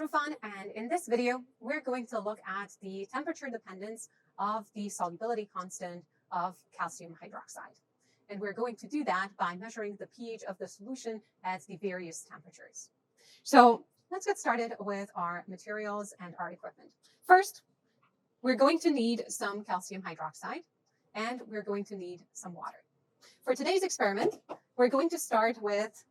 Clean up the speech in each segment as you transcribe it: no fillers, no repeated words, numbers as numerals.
Hydrofan, and in this video, we're going to look at the temperature dependence of the solubility constant of calcium hydroxide. And we're going to do that by measuring the pH of the solution at the various temperatures. So let's get started with our materials and our equipment. First, we're going to need some calcium hydroxide, and we're going to need some water. For today's experiment, we're going to start with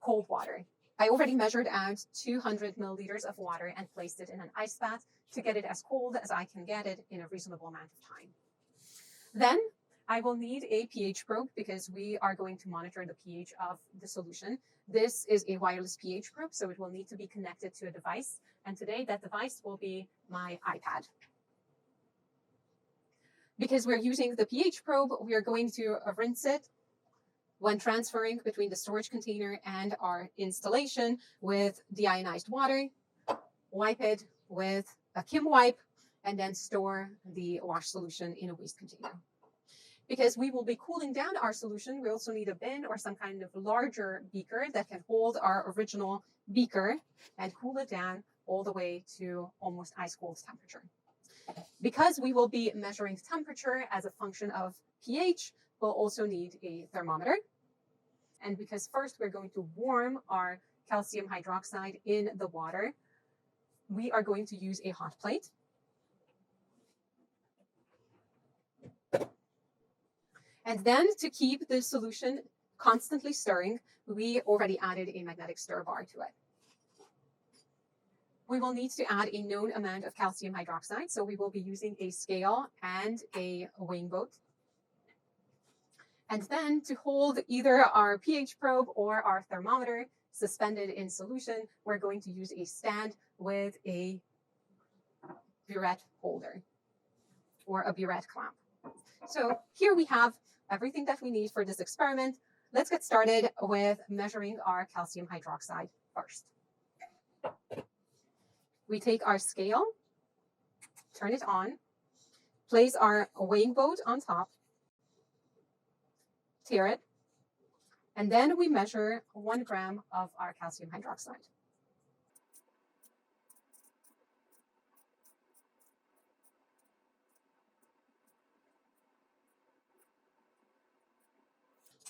cold water. I already measured out 200 milliliters of water and placed it in an ice bath to get it as cold as I can get it in a reasonable amount of time. Then I will need a pH probe because we are going to monitor the pH of the solution. This is a wireless pH probe, so it will need to be connected to a device. And today that device will be my iPad. Because we're using the pH probe, we are going to rinse it when transferring between the storage container and our installation with deionized water, wipe it with a Kim wipe, and then store the wash solution in a waste container. Because we will be cooling down our solution, we also need a bin or some kind of larger beaker that can hold our original beaker and cool it down all the way to almost ice cold temperature. Because we will be measuring temperature as a function of pH, we'll also need a thermometer. And because first we're going to warm our calcium hydroxide in the water, we are going to use a hot plate. And then to keep the solution constantly stirring, we already added a magnetic stir bar to it. We will need to add a known amount of calcium hydroxide, so we will be using a scale and a weighing boat. And then to hold either our pH probe or our thermometer suspended in solution, we're going to use a stand with a burette holder or a burette clamp. So here we have everything that we need for this experiment. Let's get started with measuring our calcium hydroxide first. We take our scale, turn it on, place our weighing boat on top, tear it, and then we measure 1 gram of our calcium hydroxide.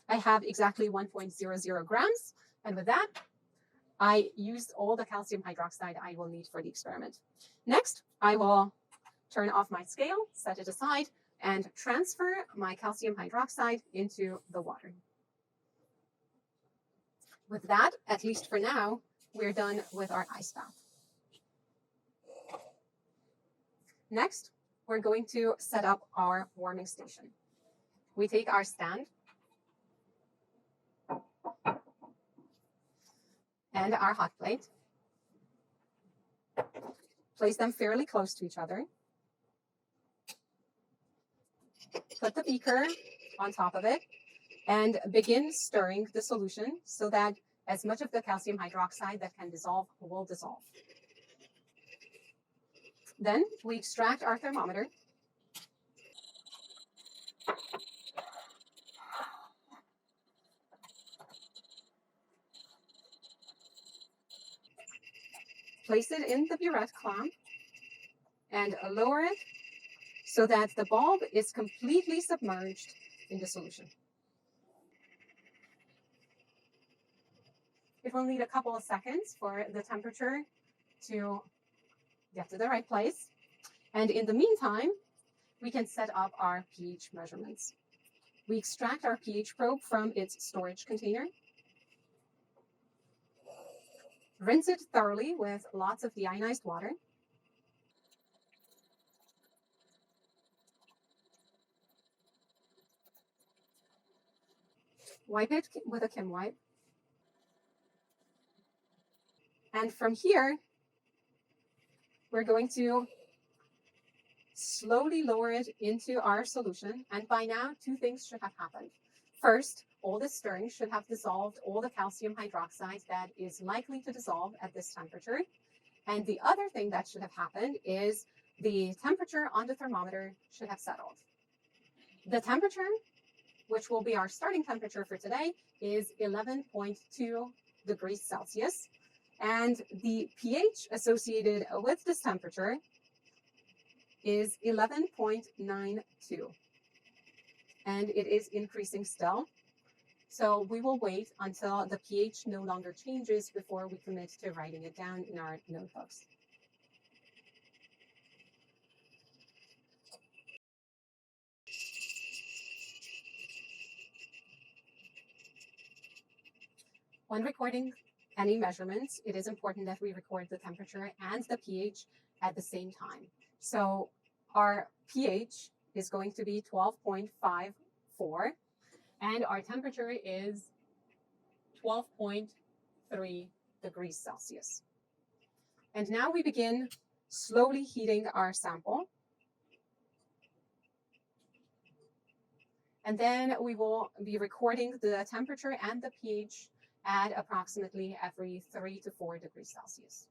I have exactly 1.00 grams, and with that, I used all the calcium hydroxide I will need for the experiment. Next, I will turn off my scale, set it aside, and transfer my calcium hydroxide into the water. With that, at least for now, we're done with our ice bath. Next, we're going to set up our warming station. We take our stand and our hot plate, place them fairly close to each other, put the beaker on top of it, and begin stirring the solution so that as much of the calcium hydroxide that can dissolve will dissolve. Then we extract our thermometer. Place it in the burette clamp and lower it so that the bulb is completely submerged in the solution. It will need a couple of seconds for the temperature to get to the right place. And in the meantime, we can set up our pH measurements. We extract our pH probe from its storage container, rinse it thoroughly with lots of deionized water, wipe it with a Kim wipe, and from here, we're going to slowly lower it into our solution. And by now, 2 things should have happened. First, all the stirring should have dissolved all the calcium hydroxide that is likely to dissolve at this temperature. And the other thing that should have happened is the temperature on the thermometer should have settled. The temperature, which will be our starting temperature for today, is 11.2 degrees Celsius. And the pH associated with this temperature is 11.92. And it is increasing still. So we will wait until the pH no longer changes before we commit to writing it down in our notebooks. When recording any measurements, it is important that we record the temperature and the pH at the same time. So our pH is going to be 12.54 and our temperature is 12.3 degrees Celsius. And now we begin slowly heating our sample. And then we will be recording the temperature and the pH at approximately every 3 to 4 degrees Celsius.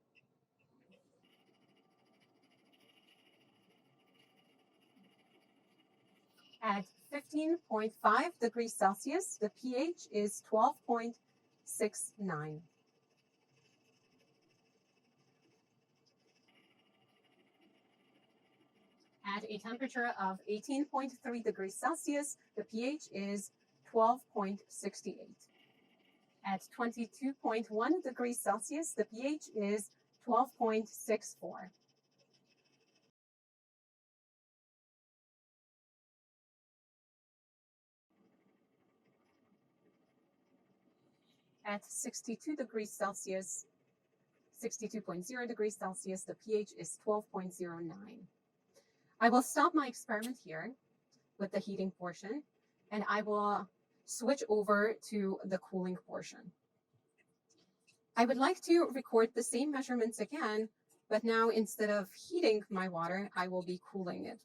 At 15.5 degrees Celsius, the pH is 12.69. At a temperature of 18.3 degrees Celsius, the pH is 12.68. At 22.1 degrees Celsius, the pH is 12.64. At 62 degrees Celsius, 62.0 degrees Celsius, the pH is 12.09. I will stop my experiment here with the heating portion, and I will switch over to the cooling portion. I would like to record the same measurements again, but now instead of heating my water, I will be cooling it.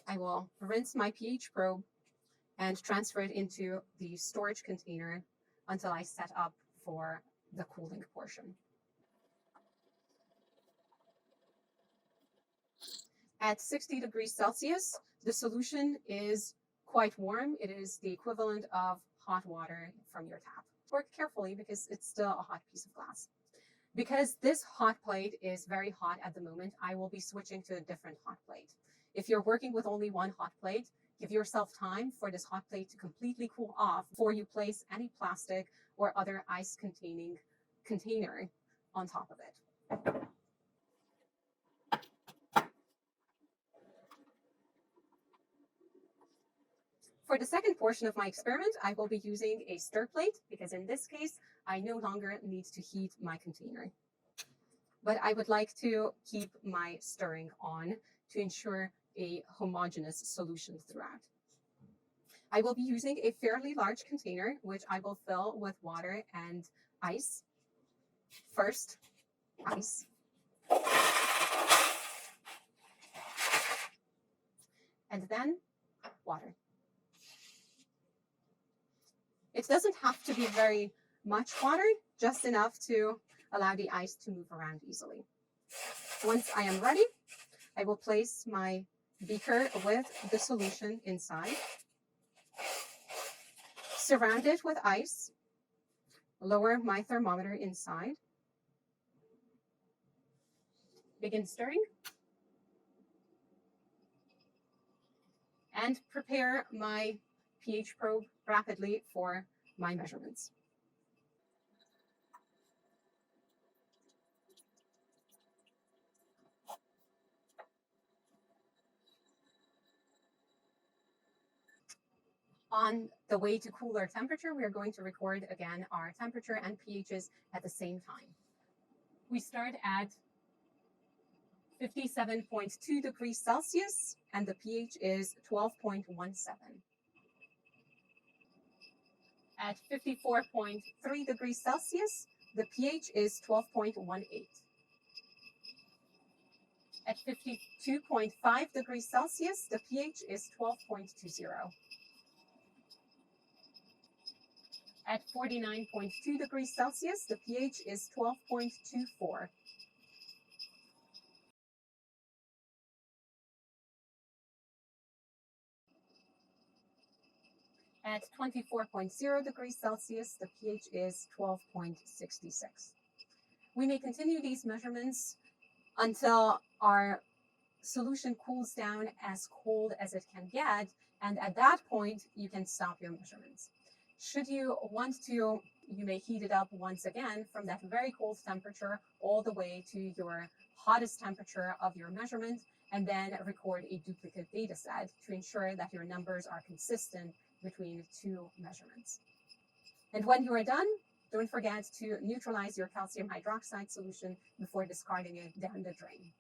I will rinse my pH probe and transfer it into the storage container until I set up for the cooling portion. At 60 degrees Celsius, the solution is quite warm. It is the equivalent of hot water from your tap. Work carefully because it's still a hot piece of glass. Because this hot plate is very hot at the moment, I will be switching to a different hot plate. If you're working with only one hot plate, give yourself time for this hot plate to completely cool off before you place any plastic or other ice-containing container on top of it. For the second portion of my experiment, I will be using a stir plate because in this case, I no longer need to heat my container. But I would like to keep my stirring on to ensure a homogeneous solution throughout. I will be using a fairly large container, which I will fill with water and ice. First, ice. And then water. It doesn't have to be very much water, just enough to allow the ice to move around easily. Once I am ready, I will place my beaker with the solution inside, surround it with ice, lower my thermometer inside, begin stirring, and prepare my pH probe rapidly for my measurements. On the way to cooler temperature, we are going to record again our temperature and pHs at the same time. We start at 57.2 degrees Celsius and the pH is 12.17. At 54.3 degrees Celsius, the pH is 12.18. At 52.5 degrees Celsius, the pH is 12.20. At 49.2 degrees Celsius, the pH is 12.24. At 24.0 degrees Celsius, the pH is 12.66. We may continue these measurements until our solution cools down as cold as it can get, and at that point, you can stop your measurements. Should you want to, you may heat it up once again from that very cold temperature all the way to your hottest temperature of your measurement, and then record a duplicate data set to ensure that your numbers are consistent between two measurements. And when you are done, don't forget to neutralize your calcium hydroxide solution before discarding it down the drain.